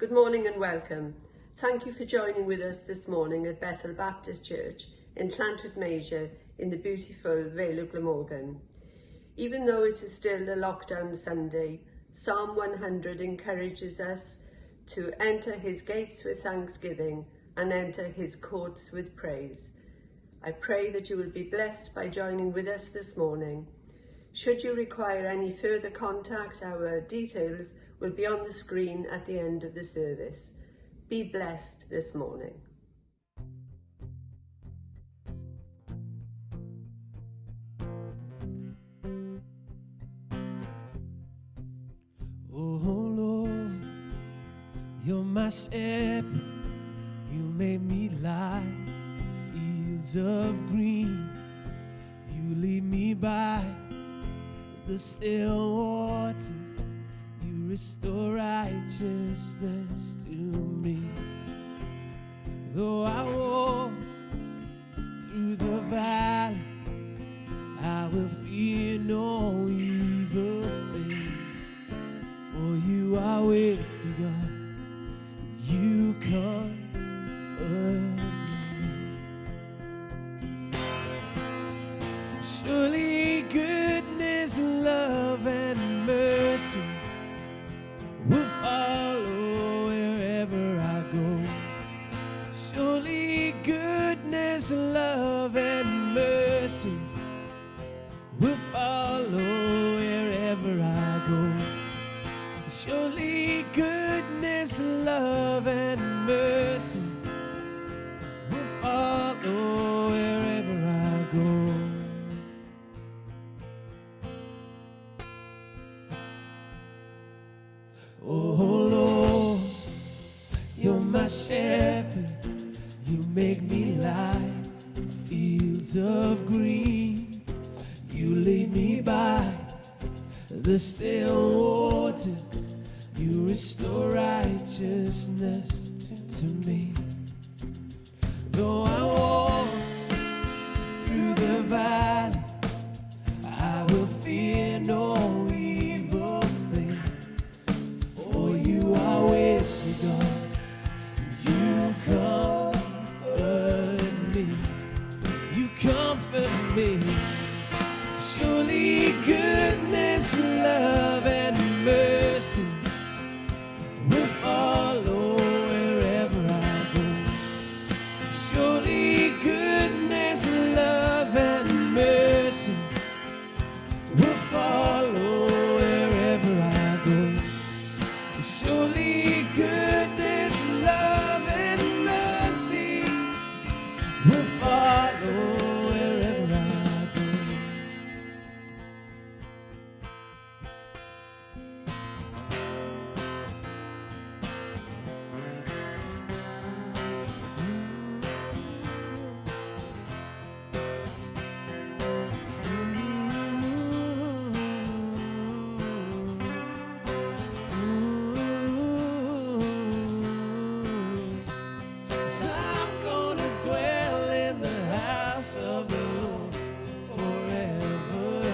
Good morning and welcome. Thank you for joining with us this morning at Bethel Baptist Church in Llantwit Major in the beautiful Vale of Glamorgan. Even though it is still a lockdown Sunday, Psalm 100 encourages us to enter his gates with thanksgiving and enter his courts with praise. I pray that you will be blessed by joining with us this morning. Should you require any further contact, our details will be on the screen at the end of the service. Be blessed this morning. Oh Lord, you're my shepherd, you made me lie in fields of green. You lead me by the still waters, you restore righteousness to me. Though I walk through the valley, I will fear no evil thing. For you are with me, God, you comfort me. Surely goodness, love, and mercy will follow wherever I go. Surely goodness, love, and mercy will follow wherever I go. Surely goodness, love, and mercy will follow wherever I go. Oh Lord, you're my shepherd, you make me lie in fields of green. You lead me by the still waters, you restore righteousness to me. Though I walk through the valley, I will fear no evil thing. For you are with me, God, you comfort me. You comfort me. Surely goodness, love, and mercy will follow wherever I go. Surely goodness, love, and mercy will follow wherever I go. Surely goodness, love, and mercy will follow wherever I go. So I'm gonna dwell in the house of the Lord forever.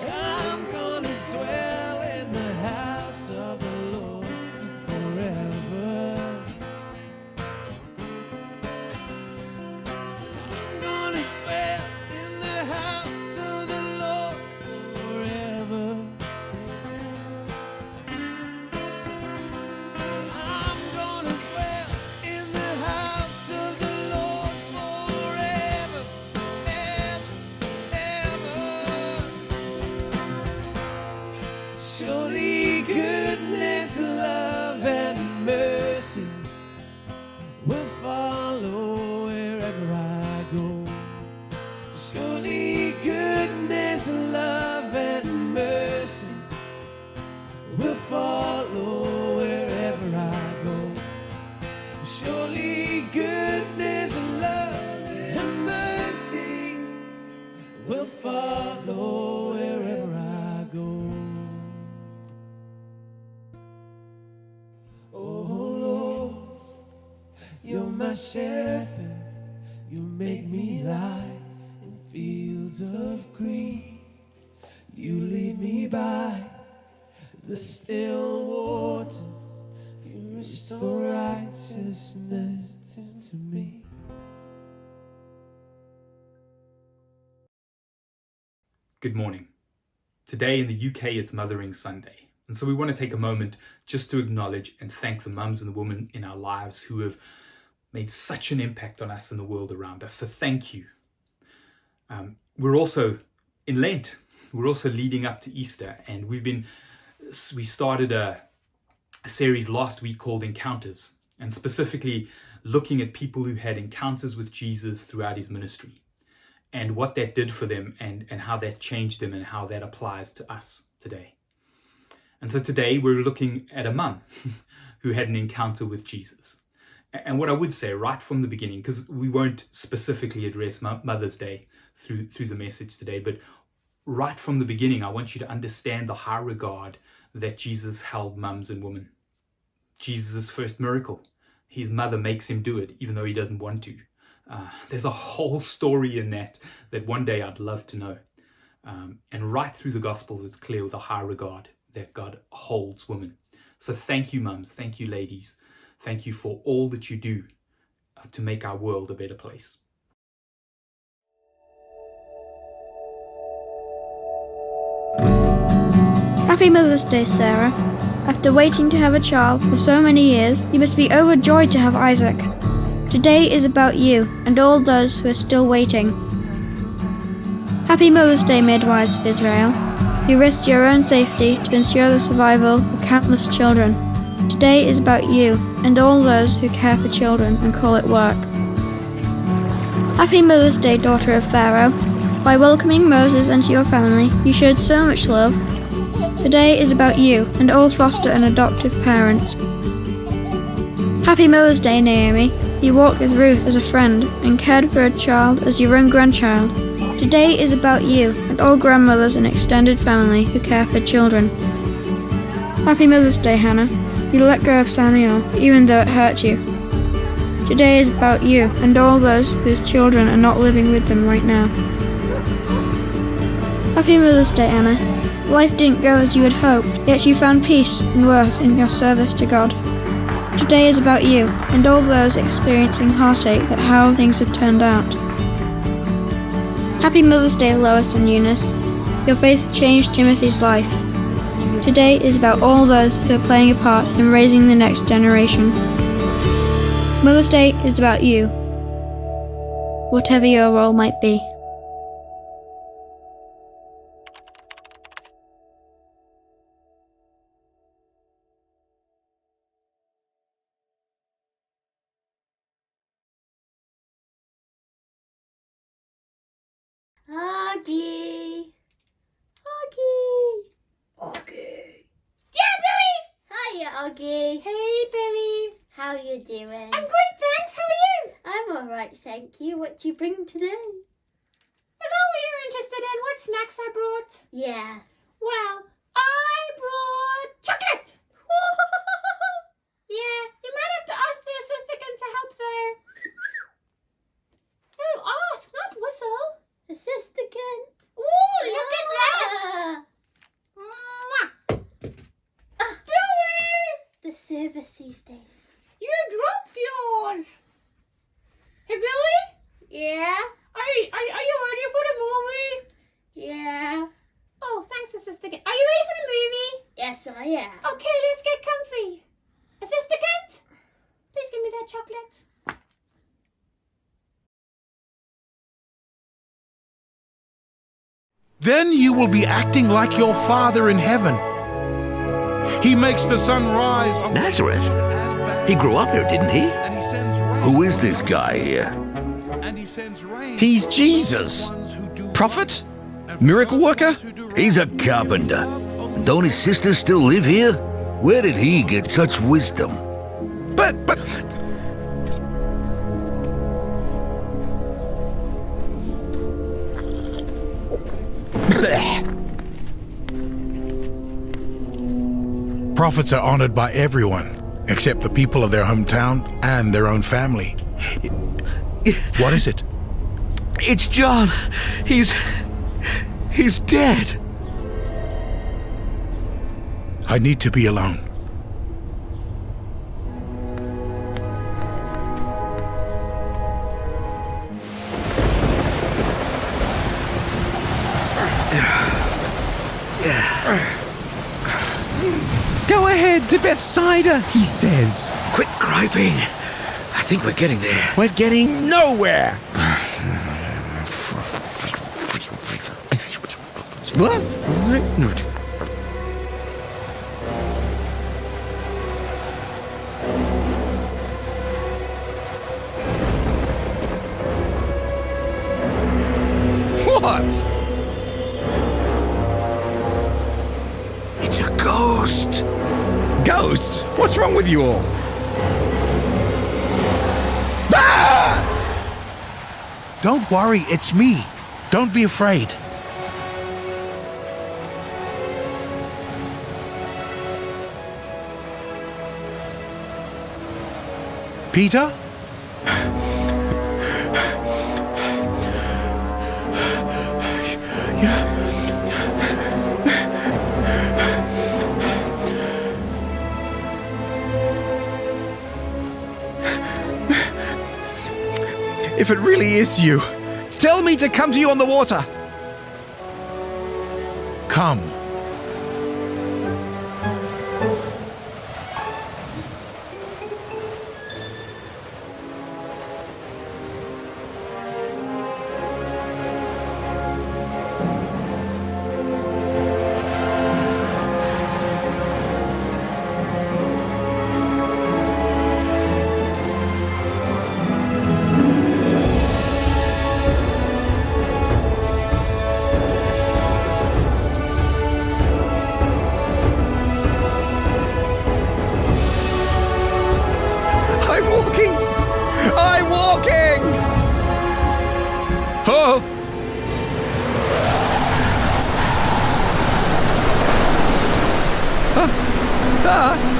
I'm gonna dwell in the house of the Lord forever. I'm gonna dwell in the house of the Lord forever. I'm gonna dwell in the house of the Lord forever, ever, ever. Surely goodness, love, and mercy will follow wherever I go. Surely goodness, love, and mercy will follow wherever I go. Surely goodness, love, and mercy will follow wherever I go. Oh Lord, you're my shepherd, you make me lie in fields of green. You lead me by the still waters. You restore righteousness to me. Good morning. Today in the UK it's Mothering Sunday, and so we want to take a moment just to acknowledge and thank the mums and the women in our lives who have made such an impact on us and the world around us. So thank you. We're also in Lent. We're also leading up to Easter, and we started a series last week called Encounters, and specifically looking at people who had encounters with Jesus throughout his ministry and what that did for them and how that changed them and how that applies to us today. And so today we're looking at a mum who had an encounter with Jesus. And what I would say right from the beginning, because we won't specifically address Mother's Day through the message today, but right from the beginning, I want you to understand the high regard that Jesus held mums and women. Jesus' first miracle, his mother makes him do it, even though he doesn't want to. There's a whole story in that one day I'd love to know. And right through the Gospels, it's clear with a high regard that God holds women. So thank you, mums. Thank you, ladies. Thank you for all that you do to make our world a better place. Happy Mother's Day, Sarah. After waiting to have a child for so many years, you must be overjoyed to have Isaac. Today is about you and all those who are still waiting. Happy Mother's Day, midwives of Israel. You risked your own safety to ensure the survival of countless children. Today is about you and all those who care for children and call it work. Happy Mother's Day, daughter of Pharaoh. By welcoming Moses into your family, you showed so much love. Today is about you and all foster and adoptive parents. Happy Mother's Day, Naomi. You walked with Ruth as a friend and cared for a child as your own grandchild. Today is about you and all grandmothers and extended family who care for children. Happy Mother's Day, Hannah. You let go of Samuel, even though it hurt you. Today is about you and all those whose children are not living with them right now. Happy Mother's Day, Anna. Life didn't go as you had hoped, yet you found peace and worth in your service to God. Today is about you and all those experiencing heartache at how things have turned out. Happy Mother's Day, Lois and Eunice. Your faith changed Timothy's life. Today is about all those who are playing a part in raising the next generation. Mother's Day is about you, whatever your role might be. Augie! Augie! Augie. Yeah, Billy! Hiya, Augie. Hey, Billy. How you doing? I'm good, thanks. How are you? I'm alright, thank you. What do you bring today? Is that what you're interested in? What snacks I brought? Yeah. Well, I brought chocolate. Yeah, you might have to ask the assistant to help though. Oh, ask, not whistle. Assistant. Ooh, look at that. Mwah. Billy! The service these days. You dropped yours. Hey, Billy? Yeah? Are you ready for the movie? Yeah. Oh, thanks, assistant. Are you ready for the movie? Yes, I am. Okay, let's get comfy. Assistant, please give me that chocolate. Then you will be acting like your Father in heaven. He makes the sun rise on Nazareth? good and bad. He grew up here, didn't he? And he sends rain. Who is this guy here? And he sends rain He's on Jesus. the ones who do Prophet? right, and for Miracle those worker? who do right, He's a he carpenter. sends love. Don't his sisters still live here? Where did he get such wisdom? But Blech. prophets are honored by everyone except the people of their hometown and their own family. What is it? It's John. He's dead. I need to be alone. Go ahead to Bethsaida, he says. Quit griping. I think we're getting there. We're getting nowhere. What? What? It's a ghost. Ghost? What's wrong with you all? Don't worry, it's me. Don't be afraid. Peter? If it really is you, tell me to come to you on the water. Come. I'm walking! Oh!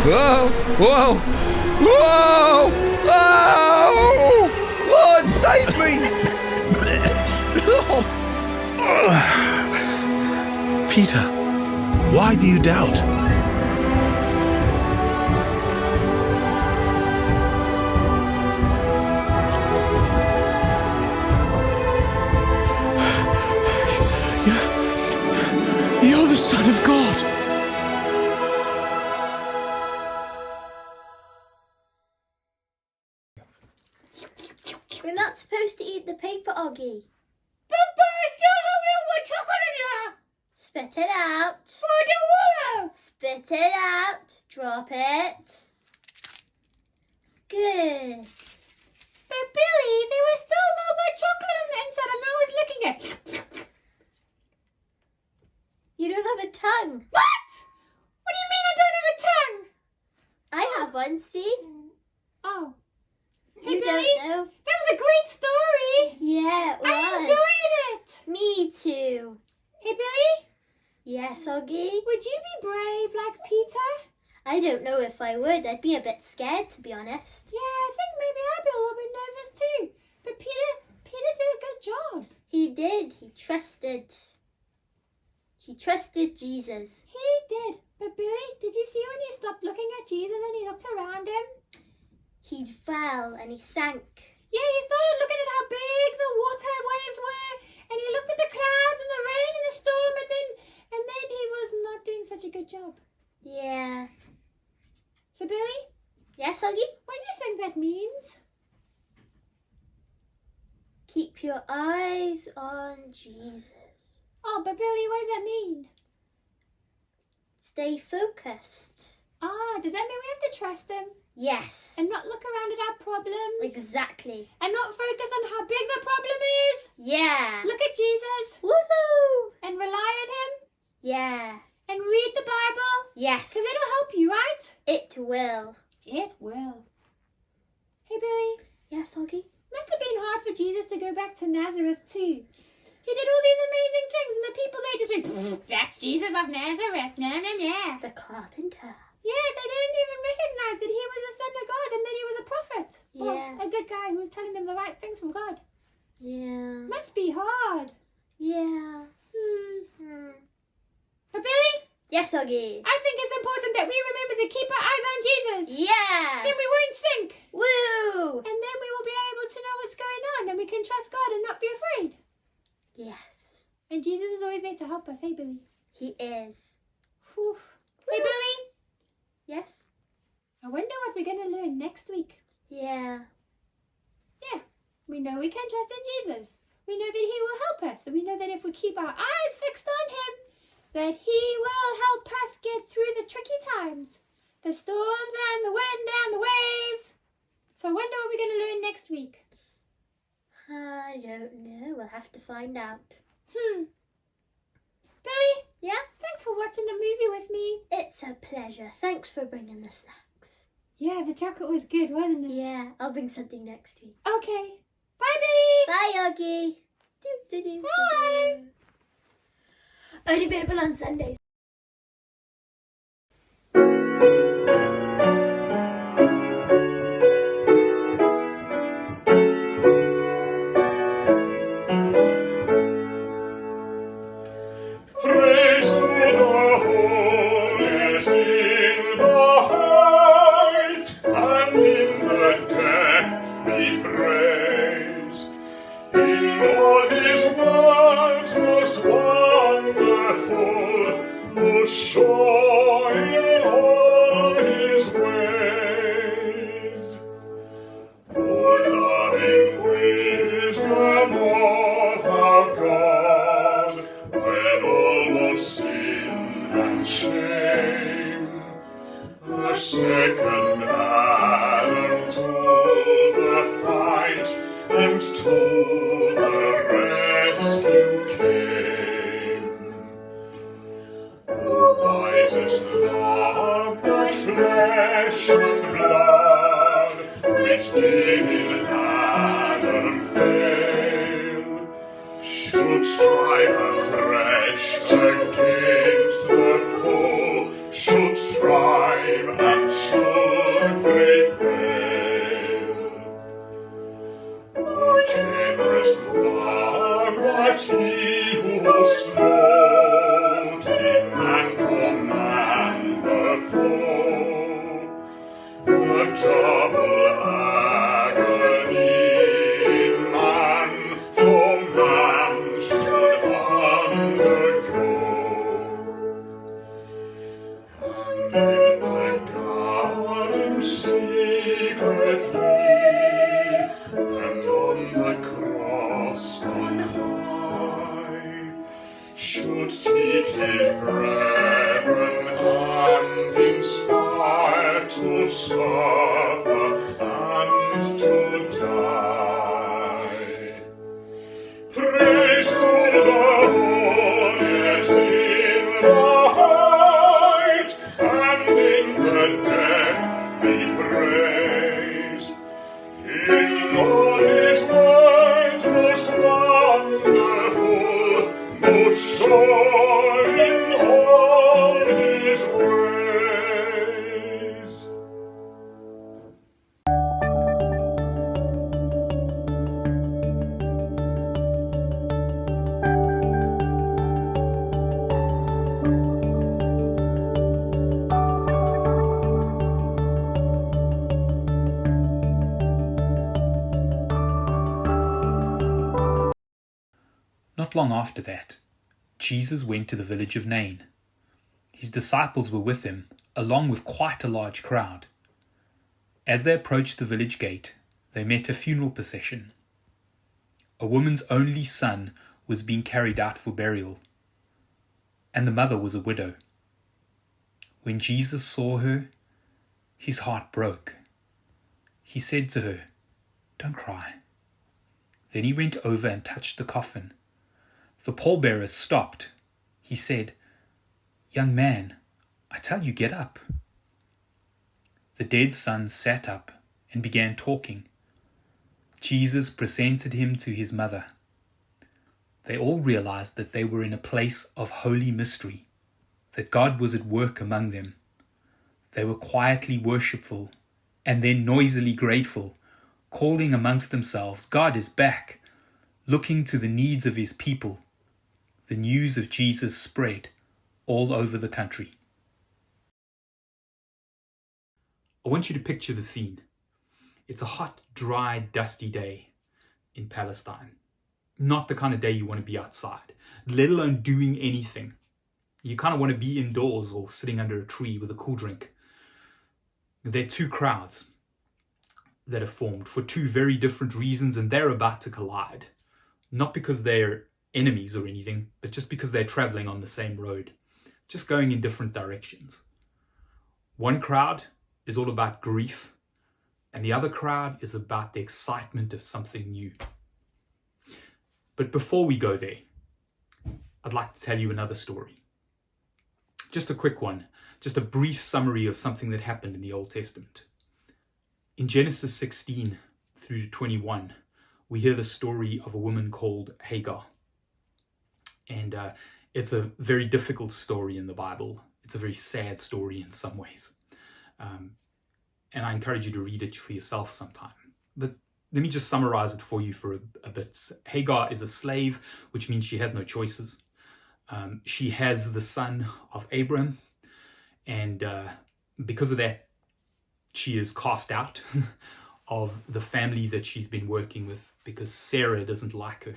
Whoa! Whoa! Whoa! Oh! Lord, save me! Peter, why do you doubt? You're the Son of God. We're not supposed to eat the paper, Oggy. Spit it out. Spit it out. Drop it. Good. But Billy, there was still no more chocolate on the inside and I was licking it. You don't have a tongue. What? What do you mean I don't have a tongue? I have one, see? Oh. Hey, You Billy, don't know. that was a great story. Yeah, it was. I enjoyed it. Me too. Hey, Billy, Yes, Oggy? would you be brave like Peter? I don't know if I would. I'd be a bit scared, to be honest. Yeah, I think maybe I'd be a little bit nervous too. But Peter did a good job. He did. He trusted Jesus. He did. But Billy, did you see when he stopped looking at Jesus and he looked around him? He fell and he sank. Yeah, he started looking at how big the water waves were, and he looked at the clouds and the rain and the storm, and then he was not doing such a good job. Yeah. So Billy, Yes, Oggy? what do you think that means? Keep your eyes on Jesus. Oh, but Billy, what does that mean? Stay focused. Ah, does that mean we have to trust him Yes. and not look around at our problems Exactly. and not focus on how big the problem is? Yeah. Look at Jesus Woohoo! and rely on him Yeah. and read the Bible Yes. because it'll help you, right? It will. It will. Hey, Billy, Yes, Oggy? must have been hard for Jesus to go back to Nazareth too. He did all these amazing things and the people there just went, that's Jesus of Nazareth. No, no, no. The carpenter. Yeah, they didn't even recognize that he was a son of God and that he was a prophet. Well, Yeah. a good guy who was telling them the right things from God. Yeah. Must be hard. Yeah. Hmm. Hmm. But Billy, Yes, Oggy. I think it's important that we remember to keep our eyes on Jesus. Yeah. Then we won't sink. Woo. And then we will be able to know what's going on and we can trust God and not be afraid. Yes. And Jesus is always there to help us, hey, Billy? He is. Whew. Hey, Billy, Yes. I wonder what we're going to learn next week. Yeah. Yeah, we know we can trust in Jesus. We know that he will help us. So we know that if we keep our eyes fixed on him, that he will help us get through the tricky times, the storms and the wind and the waves. So I wonder what we're going to learn next week. I don't know. We'll have to find out. Billy, Yeah? thanks for watching the movie with me. It's a pleasure. Thanks for bringing the snacks. Yeah, the chocolate was good, wasn't it? Yeah, I'll bring something next week. Okay. Bye, Billy. Bye, Oggy. Bye. Only available on Sundays. Praise to the holiest in the height, and in the depth be praised. In all his works most wonderful, most sure in all his ways. O loving wisdom of our God, when all was sin and shame, a second Adam to the fight and to the rescue came. O wisest love that flesh and blood, which did in Adam fail, should strive afresh against the foe, should strive and should prevail. O generous love that he who smote in man command the foe, the double agony in man for man should undergo. And in the garden secretly, and on the cross on high, should teach his brethren and inspire to suffer and to die. Praise to the holiest in the height, and in the depth be praised. In all his works most wonderful, most sure in all his ways. Not long after that, Jesus went to the village of Nain. His disciples were with him, along with quite a large crowd. As they approached the village gate, they met a funeral procession. A woman's only son was being carried out for burial, and the mother was a widow. When Jesus saw her, his heart broke. He said to her, "Don't cry." Then he went over and touched the coffin. The pallbearer stopped. He said, "Young man, I tell you, get up." The dead son sat up and began talking. Jesus presented him to his mother. They all realized that they were in a place of holy mystery, that God was at work among them. They were quietly worshipful and then noisily grateful, calling amongst themselves, "God is back," looking to the needs of his people. The news of Jesus spread all over the country. I want you to picture the scene. It's a hot, dry, dusty day in Palestine. Not the kind of day you want to be outside, let alone doing anything. You kind of want to be indoors or sitting under a tree with a cool drink. There are two crowds that have formed for two very different reasons, and they're about to collide. Not because they're enemies or anything, but just because they're traveling on the same road, just going in different directions. One crowd is all about grief, and the other crowd is about the excitement of something new. But before we go there, I'd like to tell you another story. Just a quick one, just a brief summary of something that happened in the Old Testament. In Genesis 16 through to 21, we hear the story of a woman called Hagar. And it's a very difficult story in the Bible. It's a very sad story in some ways. And I encourage you to read it for yourself sometime. But let me just summarize it for you for a bit. Hagar is a slave, which means she has no choices. She has the son of Abram, and because of that, she is cast out of the family that she's been working with because Sarah doesn't like her.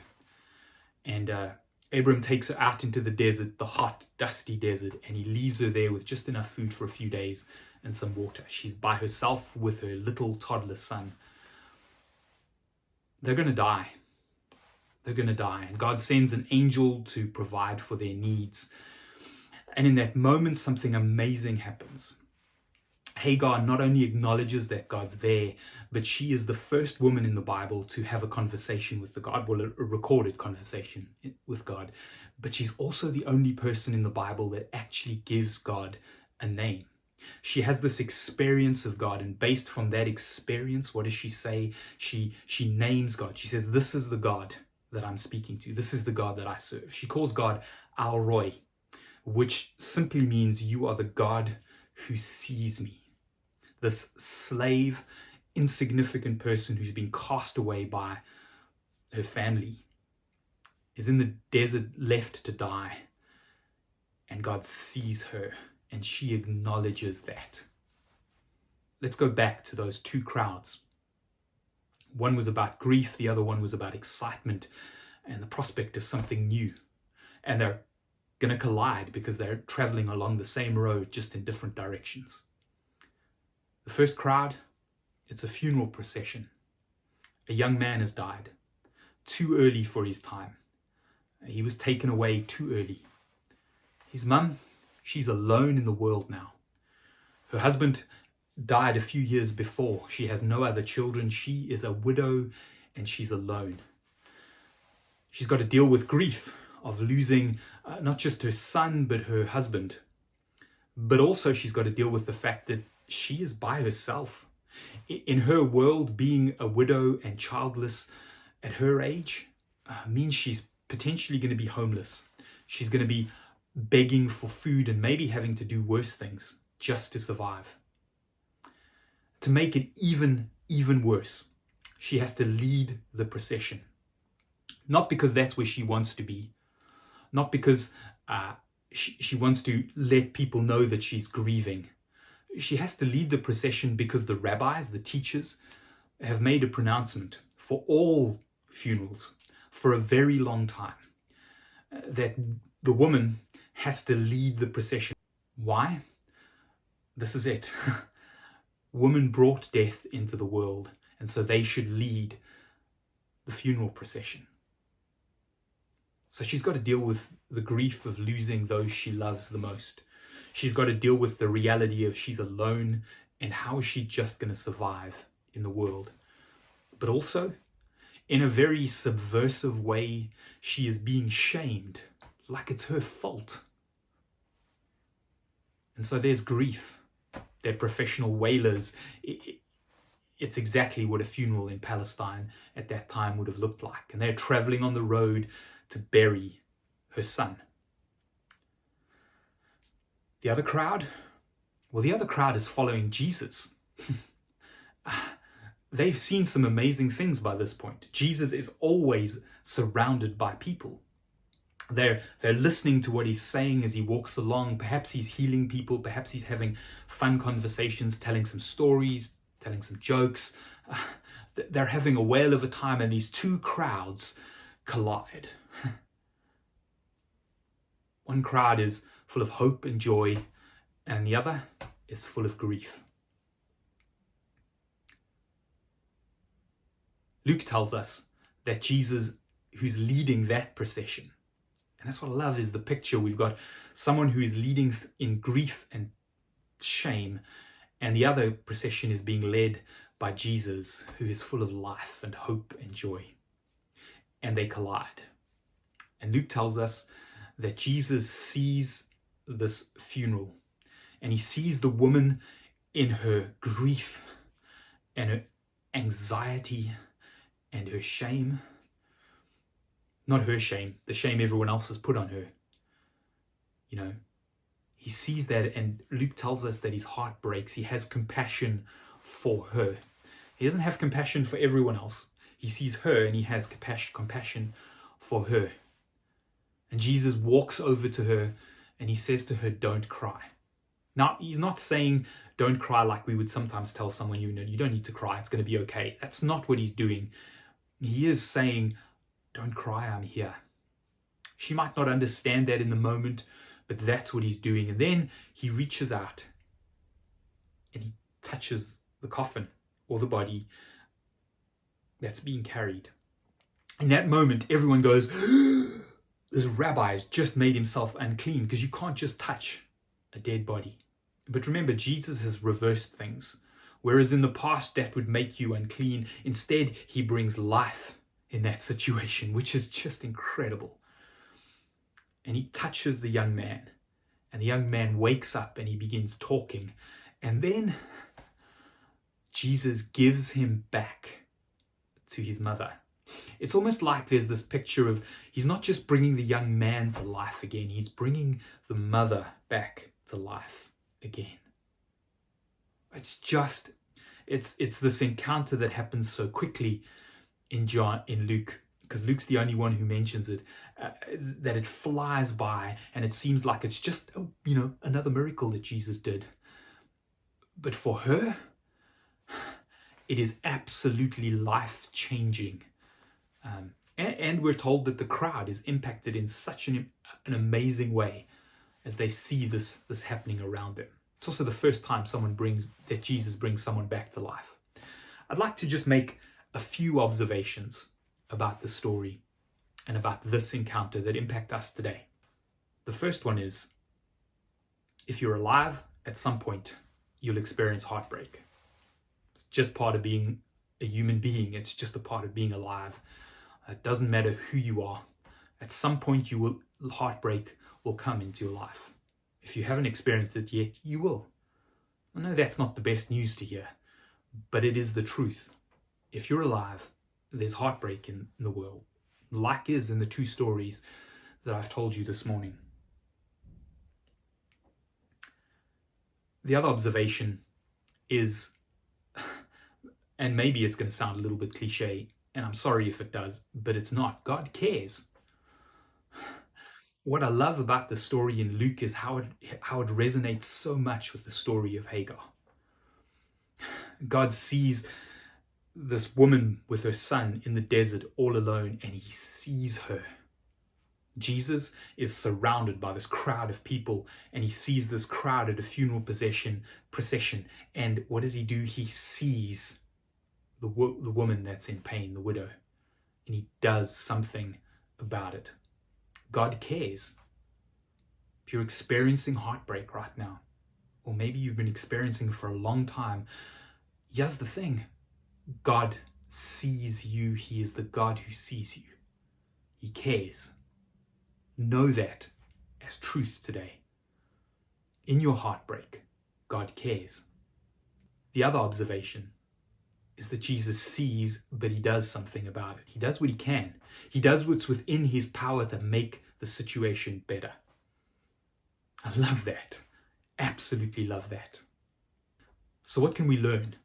And Abram takes her out into the desert, the hot, dusty desert, and he leaves her there with just enough food for a few days and some water. She's by herself with her little toddler son. They're going to die. They're going to die. And God sends an angel to provide for their needs. And in that moment, something amazing happens. Hagar not only acknowledges that God's there, but she is the first woman in the Bible to have a conversation with the God, well, a recorded conversation with God. But she's also the only person in the Bible that actually gives God a name. She has this experience of God, and based from that experience, what does she say? She names God. She says, this is the God that I'm speaking to. This is the God that I serve. She calls God El Roi, which simply means you are the God who sees me. This slave, insignificant person who's been cast away by her family is in the desert, left to die, and God sees her and she acknowledges that. Let's go back to those two crowds. One was about grief, the other one was about excitement and the prospect of something new. And they're going to collide because they're traveling along the same road, just in different directions. The first crowd, it's a funeral procession. A young man has died, too early for his time. He was taken away too early. His mum, she's alone in the world now. Her husband died a few years before. She has no other children. She is a widow and she's alone. She's got to deal with grief of losing not just her son, but her husband. But also she's got to deal with the fact that she is by herself. In her world, being a widow and childless at her age means she's potentially going to be homeless. She's going to be begging for food and maybe having to do worse things just to survive. To make it even worse, she has to lead the procession. Not because that's where she wants to be, not because she wants to let people know that she's grieving. She has to lead the procession because the rabbis, the teachers, have made a pronouncement for all funerals for a very long time that the woman has to lead the procession. Why? This is it. Women brought death into the world, and so they should lead the funeral procession. So she's got to deal with the grief of losing those she loves the most. She's got to deal with the reality of she's alone and how is she just going to survive in the world. But also, in a very subversive way, she is being shamed like it's her fault. And so there's grief. They're professional wailers. It's exactly what a funeral in Palestine at that time would have looked like. And they're traveling on the road to bury her son. The other crowd? Well, the other crowd is following Jesus. They've seen some amazing things by this point. Jesus is always surrounded by people. They're listening to what he's saying as he walks along. Perhaps he's healing people. Perhaps he's having fun conversations, telling some stories, telling some jokes. They're having a whale of a time, and these two crowds collide. One crowd is full of hope and joy, and the other is full of grief. Luke tells us that Jesus, who's leading that procession, and that's what I love, is the picture. We've got someone who is leading in grief and shame, and the other procession is being led by Jesus, who is full of life and hope and joy. And they collide. And Luke tells us that Jesus sees this funeral, and he sees the woman in her grief and her anxiety and her shame. Not her shame, the shame everyone else has put on her. You know, he sees that, and Luke tells us that his heart breaks. He has compassion for her. He doesn't have compassion for everyone else. He sees her and he has compassion for her. And Jesus walks over to her and he says to her, "Don't cry." Now, he's not saying don't cry like we would sometimes tell someone, you know, you don't need to cry, it's going to be okay. That's not what he's doing. He is saying, don't cry, I'm here. She might not understand that in the moment, but that's what he's doing. And then he reaches out and he touches the coffin or the body that's being carried. In that moment, everyone goes, this rabbi has just made himself unclean, because you can't just touch a dead body. But remember, Jesus has reversed things. Whereas in the past that would make you unclean, instead he brings life in that situation, which is just incredible. And he touches the young man, and the young man wakes up and he begins talking. And then Jesus gives him back to his mother. It's almost like there's this picture of, he's not just bringing the young man to life again, he's bringing the mother back to life again. It's this encounter that happens so quickly in Luke, because Luke's the only one who mentions it, that it flies by and it seems like it's just, another miracle that Jesus did. But for her, it is absolutely life-changing. And we're told that the crowd is impacted in such an amazing way as they see this happening around them. It's also the first time Jesus brings someone back to life. I'd like to just make a few observations about the story and about this encounter that impact us today. The first one is, if you're alive, at some point, you'll experience heartbreak. It's just part of being a human being. It's just a part of being alive. It doesn't matter who you are. At some point, heartbreak will come into your life. If you haven't experienced it yet, you will. I know that's not the best news to hear, but it is the truth. If you're alive, there's heartbreak in the world, like is in the two stories that I've told you this morning. The other observation is, and maybe it's going to sound a little bit cliche, and I'm sorry if it does, but it's not. God cares. What I love about the story in Luke is how it resonates so much with the story of Hagar. God sees this woman with her son in the desert all alone, and he sees her. Jesus is surrounded by this crowd of people, and he sees this crowd at a funeral procession. And what does he do? He sees the woman that's in pain, the widow, and he does something about it. God cares. If you're experiencing heartbreak right now, or maybe you've been experiencing it for a long time, here's the thing. God sees you. He is the God who sees you. He cares. Know that as truth today. In your heartbreak, God cares. The other observation is that Jesus sees, but he does something about it. He does what he can. He does what's within his power to make the situation better. I love that. Absolutely love that. So what can we learn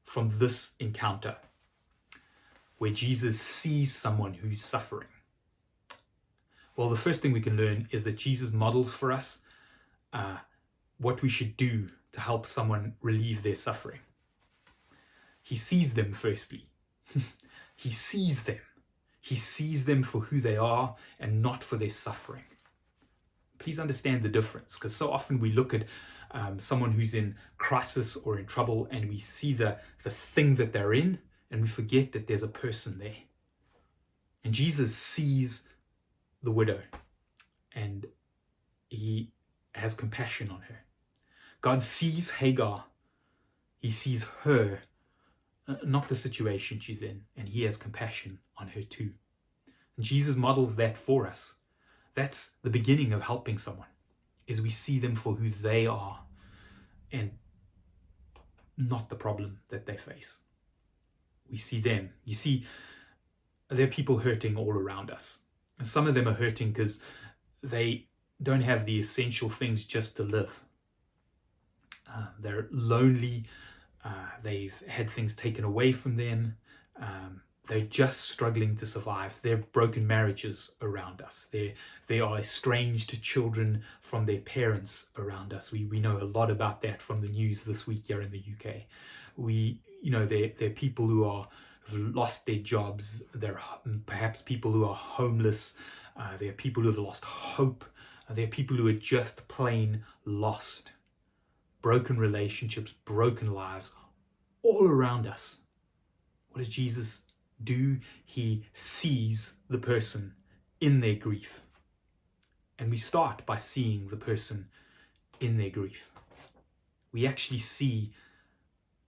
from this encounter where Jesus sees someone who's suffering? Well, the first thing we can learn is that Jesus models for us what we should do to help someone relieve their suffering. He sees them firstly. He sees them. He sees them for who they are and not for their suffering. Please understand the difference, because so often we look at someone who's in crisis or in trouble and we see the thing that they're in and we forget that there's a person there. And Jesus sees the widow and he has compassion on her. God sees Hagar. He sees her, not the situation she's in, and he has compassion on her too. And Jesus models that for us. That's the beginning of helping someone, is we see them for who they are and not the problem that they face. We see them. You see, there are people hurting all around us. And some of them are hurting because they don't have the essential things just to live. They're lonely. They've had things taken away from them. They're just struggling to survive. There are broken marriages around us. There are estranged children from their parents around us. We know a lot about that from the news this week here in the UK. There are people who have lost their jobs. There are perhaps people who are homeless. There are people who have lost hope. There are people who are just plain lost. Broken relationships, broken lives, all around us. What does Jesus do? He sees the person in their grief. And we start by seeing the person in their grief. We actually see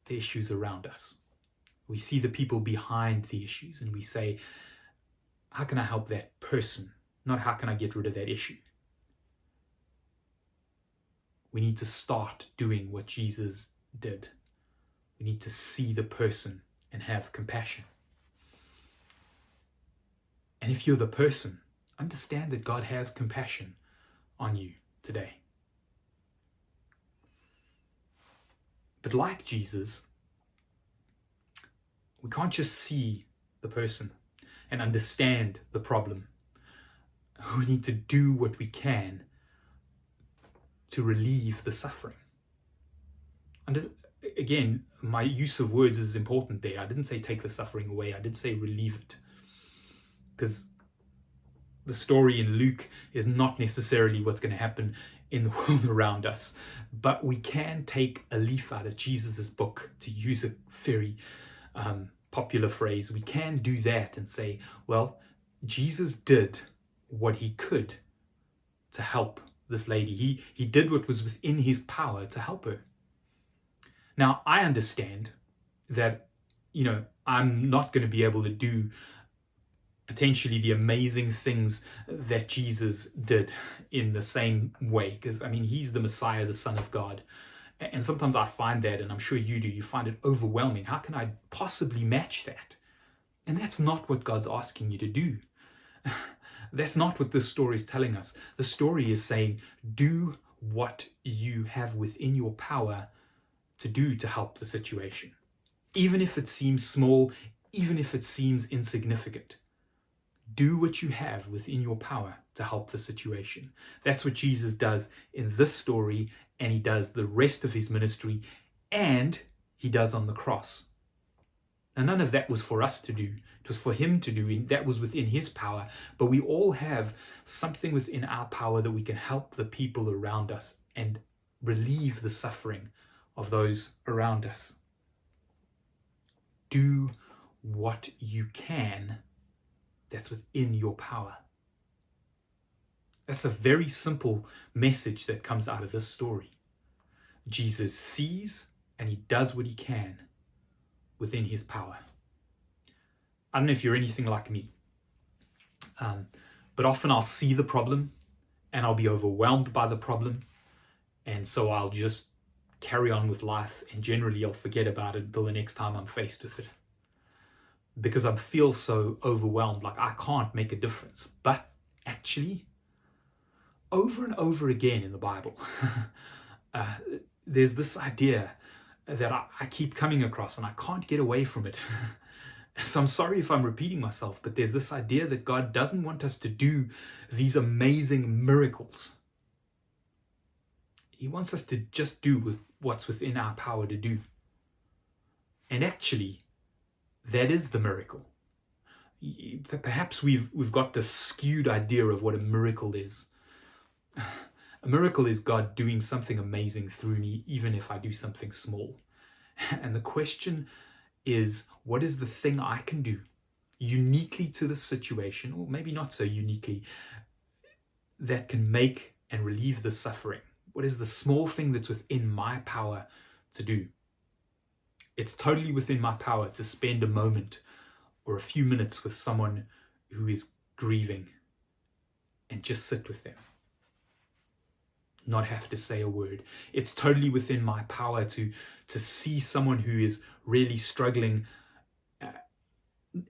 the issues around us. We see the people behind the issues and we say, how can I help that person? Not how can I get rid of that issue? We need to start doing what Jesus did. We need to see the person and have compassion. And if you're the person, understand that God has compassion on you today. But like Jesus, we can't just see the person and understand the problem. We need to do what we can to relieve the suffering. And again, my use of words is important there. I didn't say take the suffering away. I did say relieve it. Because the story in Luke is not necessarily what's going to happen in the world around us. But we can take a leaf out of Jesus's book, to use a very popular phrase. We can do that and say, well, Jesus did what he could to help this lady. He did what was within his power to help her. Now, I understand that, I'm not going to be able to do potentially the amazing things that Jesus did in the same way, because, he's the Messiah, the Son of God. And sometimes I find that, and I'm sure you do, you find it overwhelming. How can I possibly match that? And that's not what God's asking you to do. That's not what this story is telling us. The story is saying, do what you have within your power to do to help the situation. Even if it seems small, even if it seems insignificant. Do what you have within your power to help the situation. That's what Jesus does in this story, and he does the rest of his ministry, and he does on the cross. And none of that was for us to do. It was for him to do, and that was within his power. But we all have something within our power that we can help the people around us and relieve the suffering of those around us. Do what you can that's within your power. That's a very simple message that comes out of this story. Jesus sees and he does what he can within his power. I don't know if you're anything like me, but often I'll see the problem and I'll be overwhelmed by the problem, and so I'll just carry on with life, and generally I'll forget about it until the next time I'm faced with it, because I feel so overwhelmed, like I can't make a difference. But actually, over and over again in the Bible, there's this idea that I keep coming across and I can't get away from it. So I'm sorry if I'm repeating myself, but there's this idea that God doesn't want us to do these amazing miracles. He wants us to just do what's within our power to do. And actually, that is the miracle. Perhaps we've got this skewed idea of what a miracle is. A miracle is God doing something amazing through me, even if I do something small. And the question is, what is the thing I can do uniquely to the situation, or maybe not so uniquely, that can make and relieve the suffering? What is the small thing that's within my power to do? It's totally within my power to spend a moment or a few minutes with someone who is grieving and just sit with them. Not have to say a word. It's totally within my power to see someone who is really struggling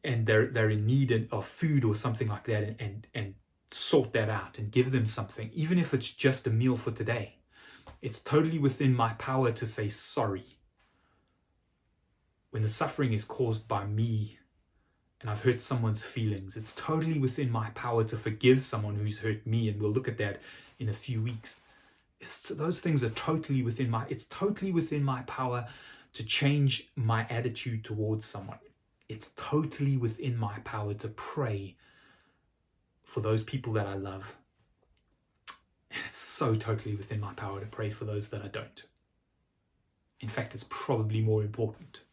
and they're in need of food or something like that, and sort that out and give them something, even if it's just a meal for today. It's totally within my power to say sorry when the suffering is caused by me and I've hurt someone's feelings. It's totally within my power to forgive someone who's hurt me, and we'll look at that in a few weeks. Those things are totally within it's totally within my power to change my attitude towards someone. It's totally within my power to pray for those people that I love. And it's so totally within my power to pray for those that I don't. In fact, it's probably more important.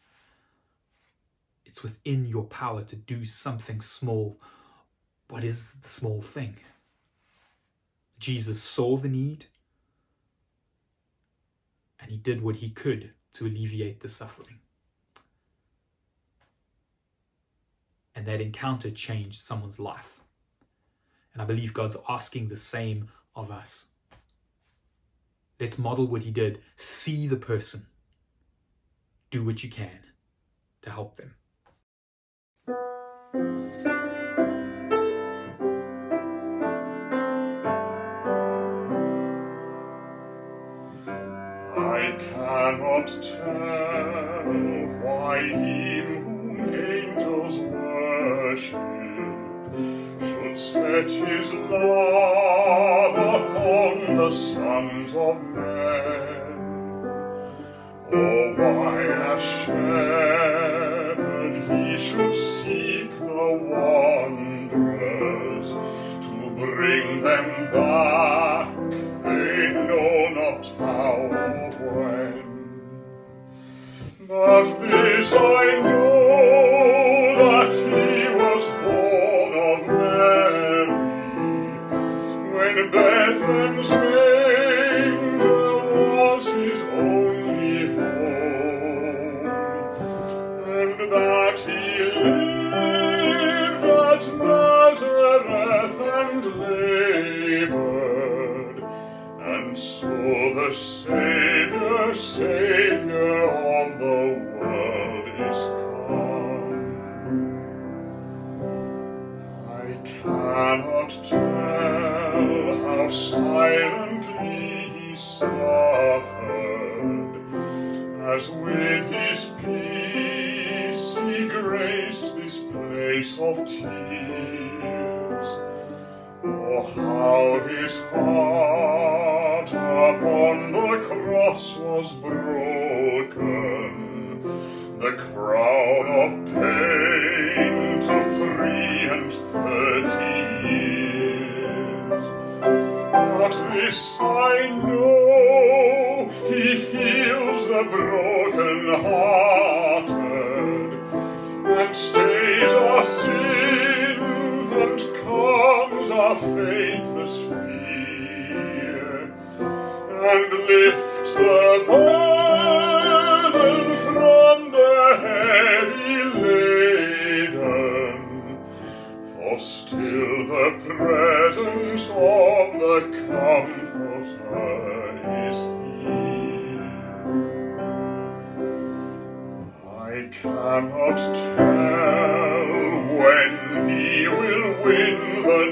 It's within your power to do something small. What is the small thing? Jesus saw the need, and he did what he could to alleviate the suffering. And that encounter changed someone's life. And I believe God's asking the same of us. Let's model what he did. See the person. Do what you can to help them. I cannot tell why him whom angels worship should set his love upon the sons of men, or why as shepherd he should seek the wanderers to bring them back, they know not how or when. But this I know, that he was born of Mary, when Bethlehem's manger was his only home, and that he lived at Nazareth and labored, and so the Savior of the world is come. I cannot tell how silently he suffered, as with his peace he graced this place of tears. Oh, how his heart upon the cross was broken, the crown of pain to 33 years. But this I know, he heals the broken-hearted, and stays our sin, and calms our faithless fear, and lifts the burden from the heavy laden, for still the presence of the Comforter is here. I cannot tell when he will win the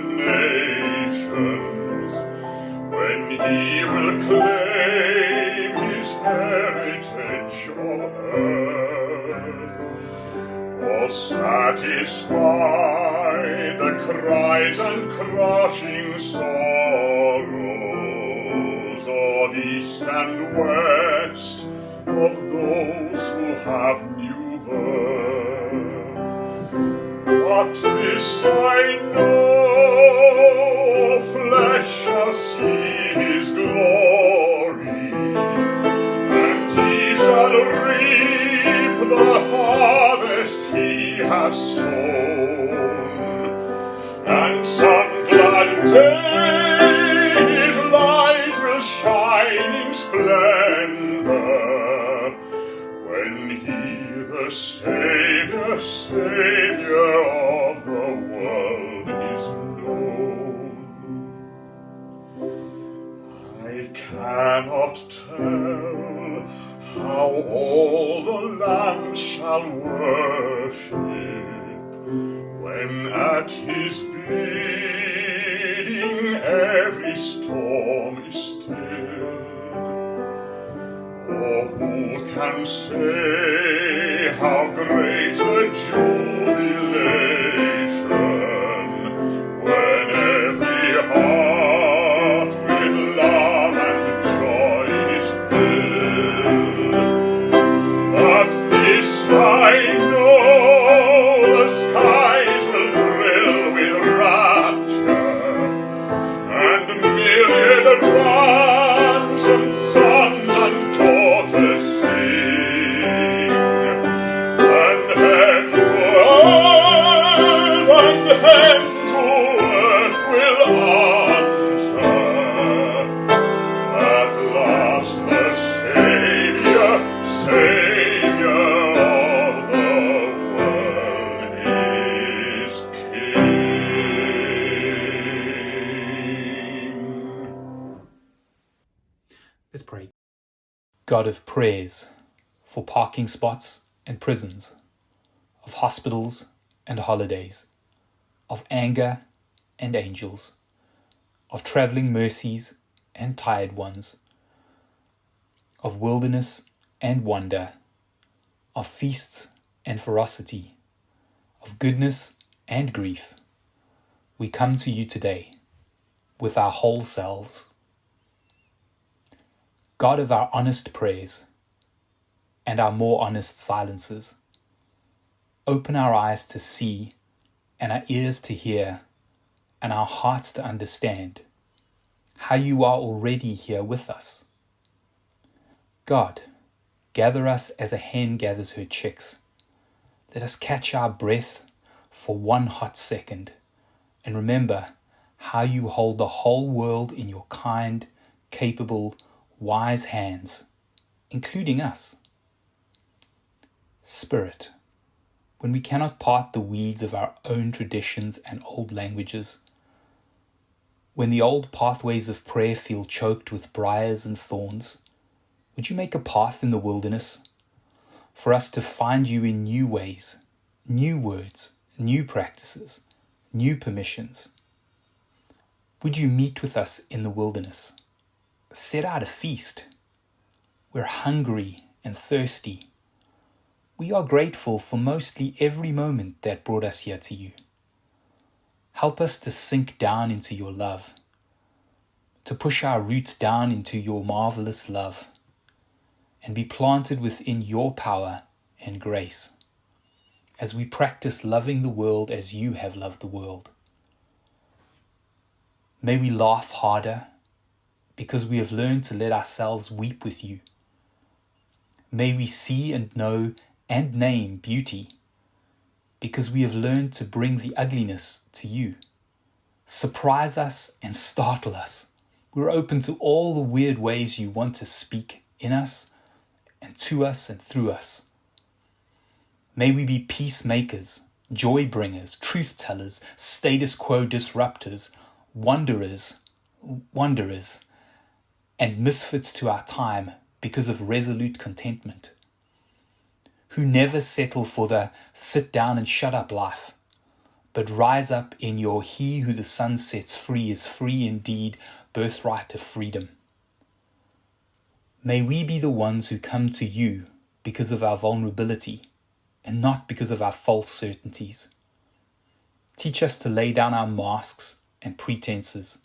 nations, when he will claim his heritage of earth, or satisfy the cries and crushing sorrows of east and west, of those who have new birth. But this I know, flesh shall see his glory, and he shall reap the harvest he has sown, and some glad day his light will shine in splendor, when he, the Saviour, Saviour of the world, is known. I cannot tell how all the land shall worship, when at his bidding every storm is still. Or who can say how great the jubilation, when every heart with love and joy is filled? But this I know, the skies will thrill with rapture, and myriad ransomed sons and daughters sing, and hand to earth will answer, at last the Saviour, Saviour of the world is King. Let's pray. God of prayers for parking spots and prisons, of hospitals and holidays, of anger and angels, of travelling mercies and tired ones, of wilderness and wonder, of feasts and ferocity, of goodness and grief, we come to you today with our whole selves. God of our honest prayers and our more honest silences, open our eyes to see and our ears to hear and our hearts to understand how you are already here with us. God, gather us as a hen gathers her chicks. Let us catch our breath for one hot second and remember how you hold the whole world in your kind, capable, wise hands, including us. Spirit, when we cannot part the weeds of our own traditions and old languages, when the old pathways of prayer feel choked with briars and thorns, would you make a path in the wilderness for us to find you in new ways, new words, new practices, new permissions? Would you meet with us in the wilderness? Set out a feast. We're hungry and thirsty. We are grateful for mostly every moment that brought us here to you. Help us to sink down into your love, to push our roots down into your marvelous love, and be planted within your power and grace as we practice loving the world as you have loved the world. May we laugh harder because we have learned to let ourselves weep with you. May we see and know and name beauty because we have learned to bring the ugliness to you. Surprise us and startle us. We're open to all the weird ways you want to speak in us and to us and through us. May we be peacemakers, joy bringers, truth tellers, status quo disruptors, wanderers, and misfits to our time because of resolute contentment, who never settle for the sit down and shut up life, but rise up in your he who the sun sets free is free indeed birthright of freedom. May we be the ones who come to you because of our vulnerability and not because of our false certainties. Teach us to lay down our masks and pretenses.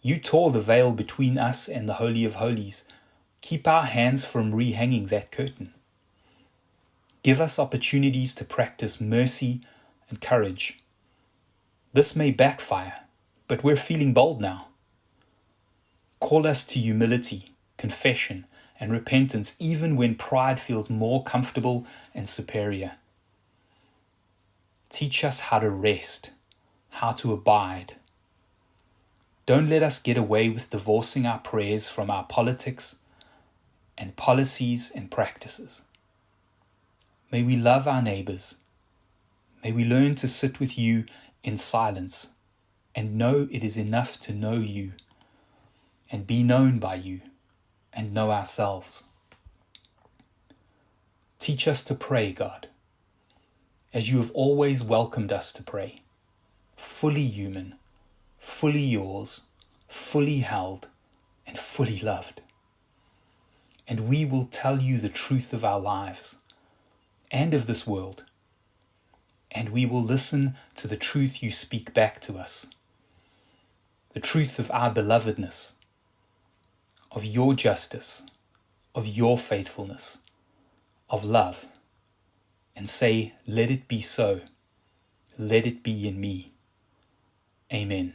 You tore the veil between us and the Holy of Holies. Keep our hands from rehanging that curtain. Give us opportunities to practice mercy and courage. This may backfire, but we're feeling bold now. Call us to humility, confession, and repentance, even when pride feels more comfortable and superior. Teach us how to rest, how to abide. Don't let us get away with divorcing our prayers from our politics and policies and practices. May we love our neighbors. May we learn to sit with you in silence and know it is enough to know you and be known by you and know ourselves. Teach us to pray, God, as you have always welcomed us to pray, fully human, fully yours, fully held, and fully loved. And we will tell you the truth of our lives and of this world, and we will listen to the truth you speak back to us, the truth of our belovedness, of your justice, of your faithfulness, of love, and say, let it be so, let it be in me. Amen.